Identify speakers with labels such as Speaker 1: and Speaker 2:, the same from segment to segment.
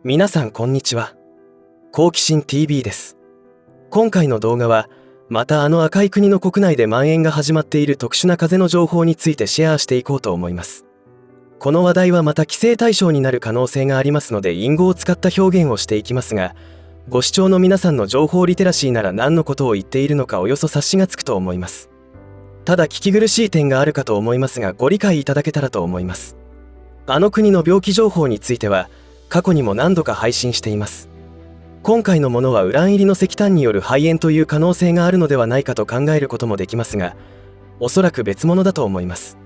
Speaker 1: 皆さんこんにちは。好奇心 TV です。今回の動画は、また赤い国の国内で蔓延が始まっている特殊な風邪の情報についてシェアしていこうと思います。この話題はまた規制対象になる可能性がありますので隠語を使った表現をしていきますが、ご視聴の皆さんの情報リテラシーなら何のことを言っているのかおよそ察しがつくと思います。ただ聞き苦しい点があるかと思いますがご理解いただけたらと思います。国の病気情報については過去にも何度か配信しています。今回のものはウラン入りの石炭による肺炎という可能性があるのではないかと考えることもできますが、おそらく別物だと思います。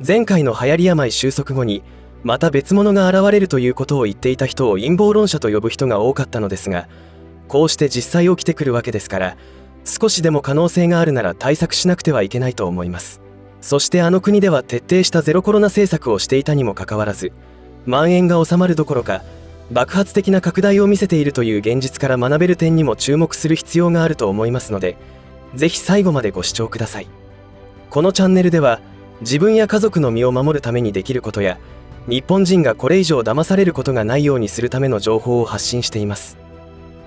Speaker 1: 前回の流行り病収束後にまた別物が現れるということを言っていた人を陰謀論者と呼ぶ人が多かったのですが、こうして実際起きてくるわけですから、少しでも可能性があるなら対策しなくてはいけないと思います。そして国では徹底したゼロコロナ政策をしていたにもかかわらず、蔓延が収まるどころか爆発的な拡大を見せているという現実から学べる点にも注目する必要があると思いますので、ぜひ最後までご視聴ください。このチャンネルでは自分や家族の身を守るためにできることや、日本人がこれ以上騙されることがないようにするための情報を発信しています。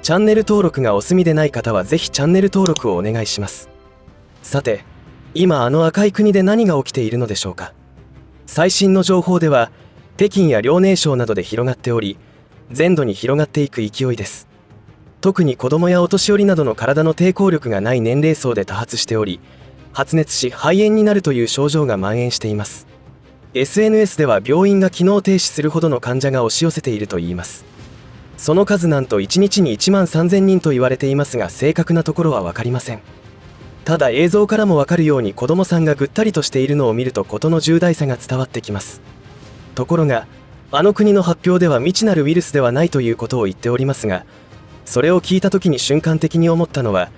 Speaker 1: チャンネル登録がお済みでない方はぜひチャンネル登録をお願いします。さて、今赤い国で何が起きているのでしょうか。最新の情報では北京や遼寧省などで広がっており、全土に広がっていく勢いです。特に子どもやお年寄りなどの体の抵抗力がない年齢層で多発しており、発熱し肺炎になるという症状が蔓延しています。SNS では病院が機能停止するほどの患者が押し寄せているといいます。その数なんと1日に1万3000人と言われていますが、正確なところは分かりません。ただ映像からも分かるように子どもさんがぐったりとしているのを見ると事の重大さが伝わってきます。ところが国の発表では未知なるウイルスではないということを言っておりますが、それを聞いた時に瞬間的に思ったのは、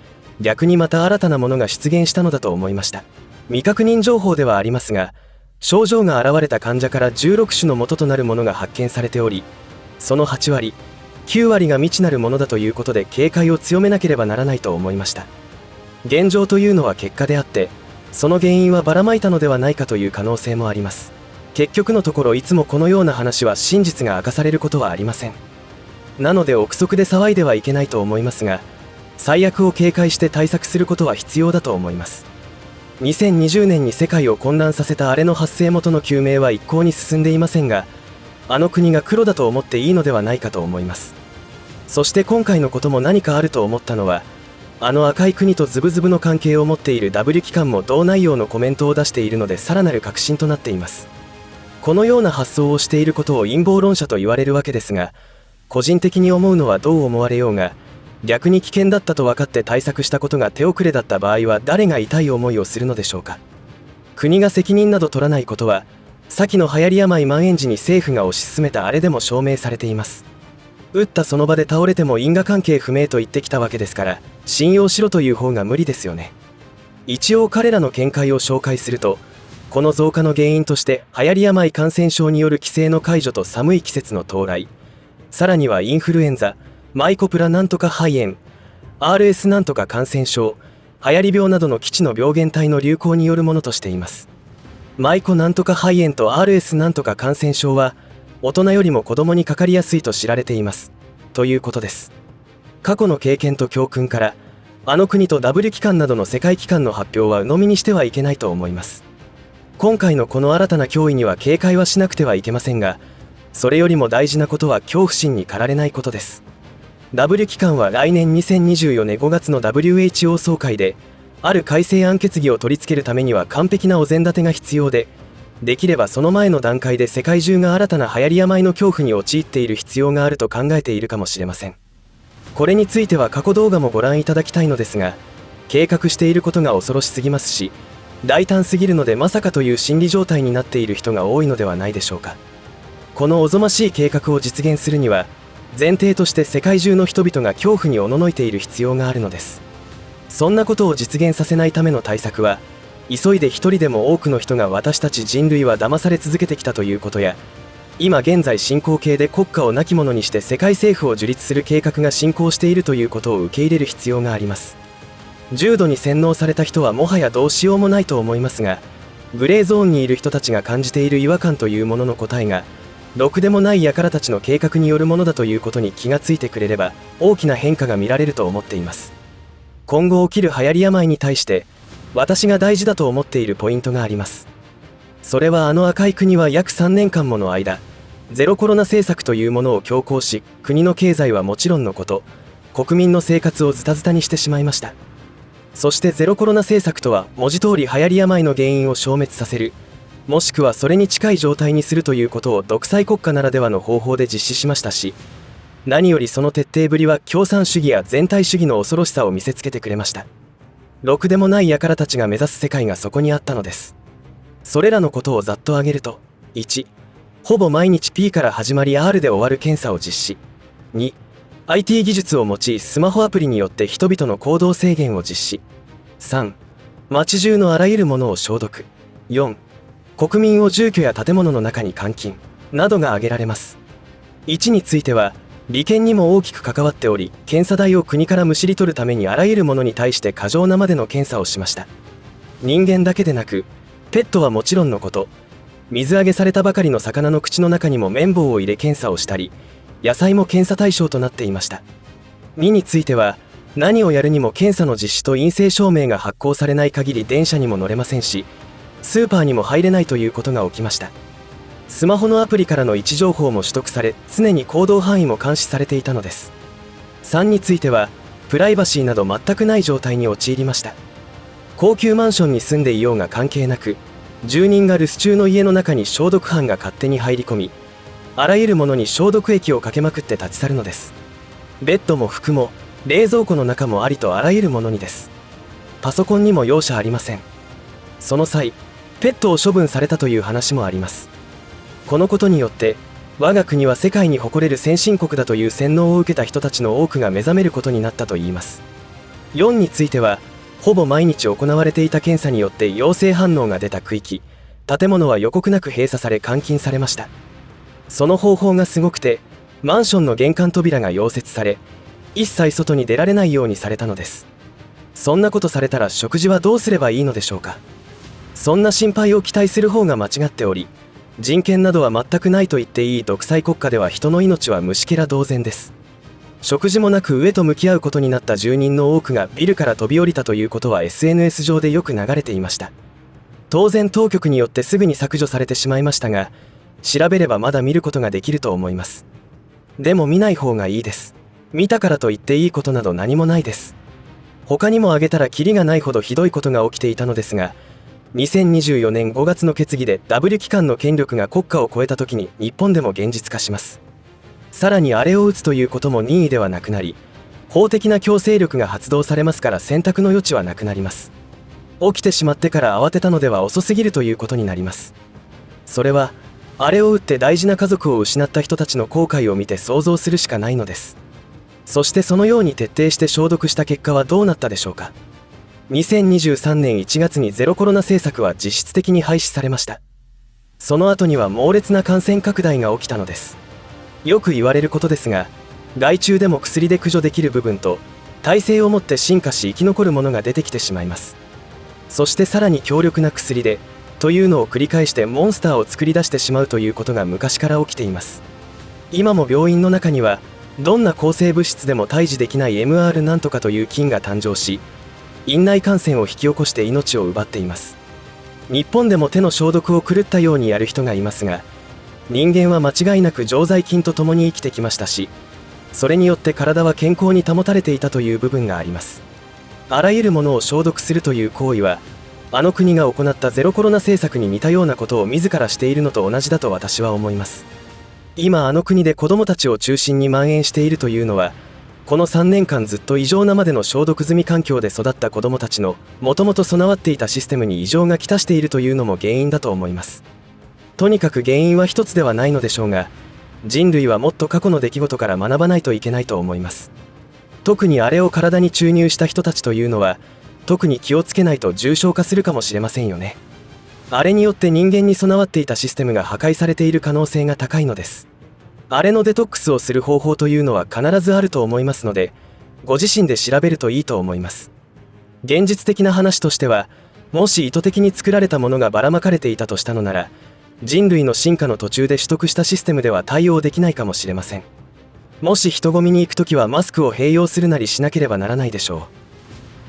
Speaker 1: 逆にまた新たなものが出現したのだと思いました。未確認情報ではありますが、症状が現れた患者から16種の元となるものが発見されており、その8割、9割が未知なるものだということで警戒を強めなければならないと思いました。現状というのは結果であって、その原因はばらまいたのではないかという可能性もあります。結局のところいつもこのような話は真実が明かされることはありません。なので憶測で騒いではいけないと思いますが、最悪を警戒して対策することは必要だと思います。2020年に世界を混乱させたの発生元の究明は一向に進んでいませんが、国が黒だと思っていいのではないかと思います。そして今回のことも何かあると思ったのは、赤い国とズブズブの関係を持っている W 機関も同内容のコメントを出しているので、さらなる確信となっています。このような発想をしていることを陰謀論者と言われるわけですが、個人的に思うのはどう思われようが、逆に危険だったと分かって対策したことが手遅れだった場合は誰が痛い思いをするのでしょうか。国が責任など取らないことは、先の流行り病蔓延時に政府が推し進めたでも証明されています。打ったその場で倒れても因果関係不明と言ってきたわけですから、信用しろという方が無理ですよね。一応彼らの見解を紹介すると、この増加の原因として流行り病感染症による規制の解除と寒い季節の到来、さらにはインフルエンザ、マイコプラなんとか肺炎、 RS なんとか感染症、流行り病などの基地の病原体の流行によるものとしています。マイコなんとか肺炎と RS なんとか感染症は大人よりも子供にかかりやすいと知られていますということです。過去の経験と教訓から、国と W 機関などの世界機関の発表は鵜呑みにしてはいけないと思います。今回のこの新たな脅威には警戒はしなくてはいけませんが、それよりも大事なことは恐怖心に駆られないことです。W 機関は来年2024年5月の WHO 総会で、ある改正案決議を取り付けるためには完璧なお膳立てが必要で、できればその前の段階で世界中が新たな流行り病の恐怖に陥っている必要があると考えているかもしれません。これについては過去動画もご覧いただきたいのですが、計画していることが恐ろしすぎますし、大胆すぎるのでまさかという心理状態になっている人が多いのではないでしょうか。このおぞましい計画を実現するには、前提として世界中の人々が恐怖におののいている必要があるのです。そんなことを実現させないための対策は、急いで一人でも多くの人が私たち人類は騙され続けてきたということや、今現在進行形で国家を亡き者にして世界政府を樹立する計画が進行しているということを受け入れる必要があります。重度に洗脳された人はもはやどうしようもないと思いますが、グレーゾーンにいる人たちが感じている違和感というものの答えが、ろくでもない輩たちの計画によるものだということに気がついてくれれば大きな変化が見られると思っています。今後起きる流行り病に対して私が大事だと思っているポイントがあります。それは赤い国は約3年間もの間ゼロコロナ政策というものを強行し、国の経済はもちろんのこと国民の生活をズタズタにしてしまいました。そしてゼロコロナ政策とは文字通り流行り病の原因を消滅させる、もしくはそれに近い状態にするということを独裁国家ならではの方法で実施しましたし、何よりその徹底ぶりは共産主義や全体主義の恐ろしさを見せつけてくれました。ろくでもない輩たちが目指す世界がそこにあったのです。それらのことをざっと挙げると、1、ほぼ毎日 P から始まり R で終わる検査を実施。2、IT 技術を用いスマホアプリによって人々の行動制限を実施。3、街中のあらゆるものを消毒。4、国民を住居や建物の中に監禁などが挙げられます。1については利権にも大きく関わっており、検査代を国からむしり取るためにあらゆるものに対して過剰なまでの検査をしました。人間だけでなくペットはもちろんのこと、水揚げされたばかりの魚の口の中にも綿棒を入れ検査をしたり、野菜も検査対象となっていました。2については何をやるにも検査の実施と陰性証明が発行されない限り電車にも乗れませんし、スーパーにも入れないということが起きました。スマホのアプリからの位置情報も取得され、常に行動範囲も監視されていたのです。3についてはプライバシーなど全くない状態に陥りました。高級マンションに住んでいようが関係なく、住人が留守中の家の中に消毒班が勝手に入り込み、あらゆるものに消毒液をかけまくって立ち去るのです。ベッドも服も冷蔵庫の中もありとあらゆるものにです。パソコンにも容赦ありません。その際ペットを処分されたという話もあります。このことによって我が国は世界に誇れる先進国だという洗脳を受けた人たちの多くが目覚めることになったといいます。4についてはほぼ毎日行われていた検査によって陽性反応が出た区域、建物は予告なく閉鎖され監禁されました。その方法がすごくて、マンションの玄関扉が溶接され、一切外に出られないようにされたのです。そんなことされたら食事はどうすればいいのでしょうか。そんな心配を期待する方が間違っており、人権などは全くないと言っていい独裁国家では人の命は虫けら同然です。食事もなく飢えと向き合うことになった住人の多くがビルから飛び降りたということは SNS 上でよく流れていました。当然当局によってすぐに削除されてしまいましたが、調べればまだ見ることができると思います。でも見ない方がいいです。見たからと言っていいことなど何もないです。他にも挙げたらキリがないほどひどいことが起きていたのですが、2024年5月の決議で W 機関の権力が国家を超えた時に日本でも現実化します。さらにあれを打つということも任意ではなくなり、法的な強制力が発動されますから選択の余地はなくなります。起きてしまってから慌てたのでは遅すぎるということになります。それはあれを打って大事な家族を失った人たちの後悔を見て想像するしかないのです。そしてそのように徹底して消毒した結果はどうなったでしょうか。2023年1月にゼロコロナ政策は実質的に廃止されました。その後には猛烈な感染拡大が起きたのです。よく言われることですが、害虫でも薬で駆除できる部分と耐性をもって進化し生き残るものが出てきてしまいます。そしてさらに強力な薬でというのを繰り返してモンスターを作り出してしまうということが昔から起きています。今も病院の中にはどんな抗生物質でも退治できない MR なんとかという菌が誕生し、院内感染を引き起こして命を奪っています。日本でも手の消毒を狂ったようにやる人がいますが、人間は間違いなく常在菌と共に生きてきましたし、それによって体は健康に保たれていたという部分があります。あらゆるものを消毒するという行為は、あの国が行ったゼロコロナ政策に似たようなことを自らしているのと同じだと私は思います。今あの国で子どもたちを中心に蔓延しているというのは、この3年間ずっと異常なまでの消毒済み環境で育った子どもたちのもともと備わっていたシステムに異常がきたしているというのも原因だと思います。とにかく原因は一つではないのでしょうが、人類はもっと過去の出来事から学ばないといけないと思います。特にあれを体に注入した人たちというのは、特に気をつけないと重症化するかもしれませんよね。あれによって人間に備わっていたシステムが破壊されている可能性が高いのです。あれのデトックスをする方法というのは必ずあると思いますので、ご自身で調べるといいと思います。現実的な話としては、もし意図的に作られたものがばらまかれていたとしたのなら、人類の進化の途中で取得したシステムでは対応できないかもしれません。もし人混みに行くときはマスクを併用するなりしなければならないでしょ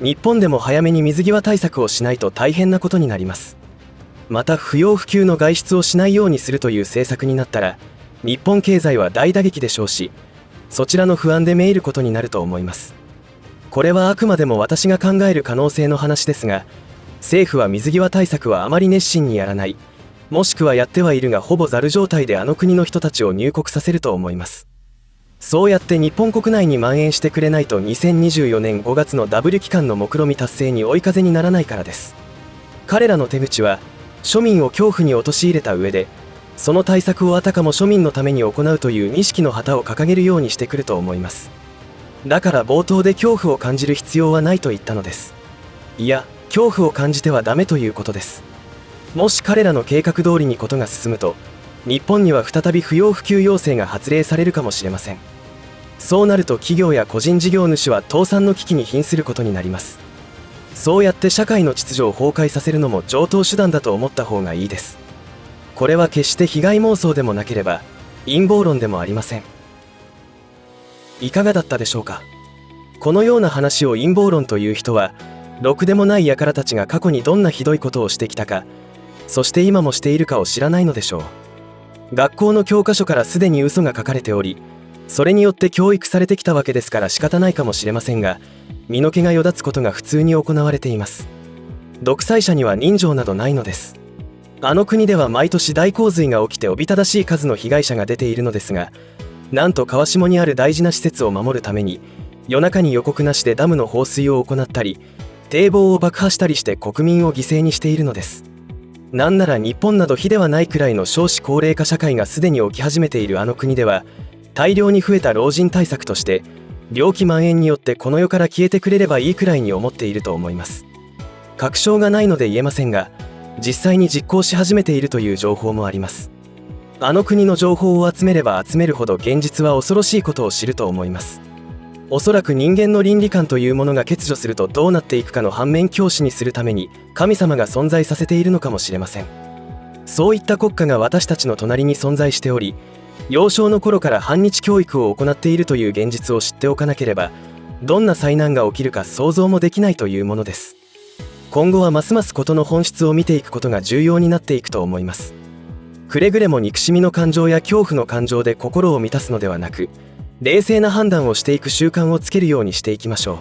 Speaker 1: う。日本でも早めに水際対策をしないと大変なことになります。また不要不急の外出をしないようにするという政策になったら日本経済は大打撃でしょうし、そちらの不安でめいることになると思います。これはあくまでも私が考える可能性の話ですが、政府は水際対策はあまり熱心にやらない、もしくはやってはいるがほぼザル状態であの国の人たちを入国させると思います。そうやって日本国内に蔓延してくれないと2024年5月のダブル期間の目論見達成に追い風にならないからです。彼らの手口は庶民を恐怖に陥れた上で、その対策をあたかも庶民のために行うという錦の旗を掲げるようにしてくると思います。だから冒頭で恐怖を感じる必要はないと言ったのです。いや、恐怖を感じてはダメということです。もし彼らの計画通りにことが進むと、日本には再び不要不急要請が発令されるかもしれません。そうなると企業や個人事業主は倒産の危機に瀕することになります。そうやって社会の秩序を崩壊させるのも常套手段だと思った方がいいです。これは決して被害妄想でもなければ陰謀論でもありません。いかがだったでしょうか。このような話を陰謀論という人は、ろくでもない輩たちが過去にどんなひどいことをしてきたか、そして今もしているかを知らないのでしょう。学校の教科書からすでに嘘が書かれており、それによって教育されてきたわけですから仕方ないかもしれませんが、身の毛がよだつことが普通に行われています。独裁者には人情などないのです。あの国では毎年大洪水が起きておびただしい数の被害者が出ているのですが、なんと川下にある大事な施設を守るために夜中に予告なしでダムの放水を行ったり、堤防を爆破したりして国民を犠牲にしているのです。なんなら日本など比ではないくらいの少子高齢化社会がすでに起き始めているあの国では、大量に増えた老人対策として病気蔓延によってこの世から消えてくれればいいくらいに思っていると思います。確証がないので言えませんが、実際に実行し始めているという情報もあります。あの国の情報を集めれば集めるほど現実は恐ろしいことを知ると思います。おそらく人間の倫理観というものが欠如するとどうなっていくかの反面教師にするために神様が存在させているのかもしれません。そういった国家が私たちの隣に存在しており、幼少の頃から反日教育を行っているという現実を知っておかなければ、どんな災難が起きるか想像もできないというものです。今後はますます事の本質を見ていくことが重要になっていくと思います。くれぐれも憎しみの感情や恐怖の感情で心を満たすのではなく、冷静な判断をしていく習慣をつけるようにしていきましょう。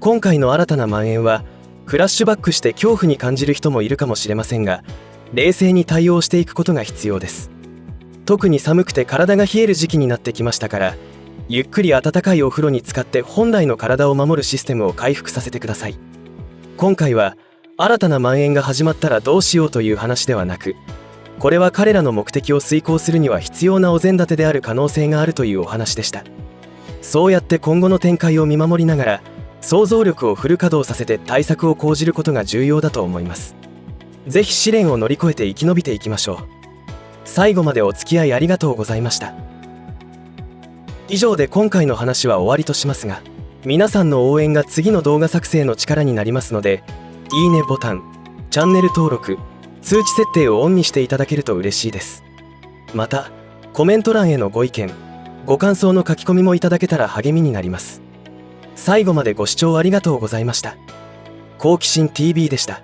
Speaker 1: 今回の新たな蔓延はフラッシュバックして恐怖に感じる人もいるかもしれませんが、冷静に対応していくことが必要です。特に寒くて体が冷える時期になってきましたから、ゆっくり温かいお風呂に浸かって本来の体を守るシステムを回復させてください。今回は新たな蔓延が始まったらどうしようという話ではなく、これは彼らの目的を遂行するには必要なお膳立てである可能性があるというお話でした。そうやって今後の展開を見守りながら想像力をフル稼働させて対策を講じることが重要だと思います。ぜひ試練を乗り越えて生き延びていきましょう。最後までお付き合いありがとうございました。以上で今回の話は終わりとしますが、皆さんの応援が次の動画作成の力になりますので、いいねボタン、チャンネル登録、通知設定をオンにしていただけると嬉しいです。またコメント欄へのご意見ご感想の書き込みもいただけたら励みになります。最後までご視聴ありがとうございました。好奇心 TV でした。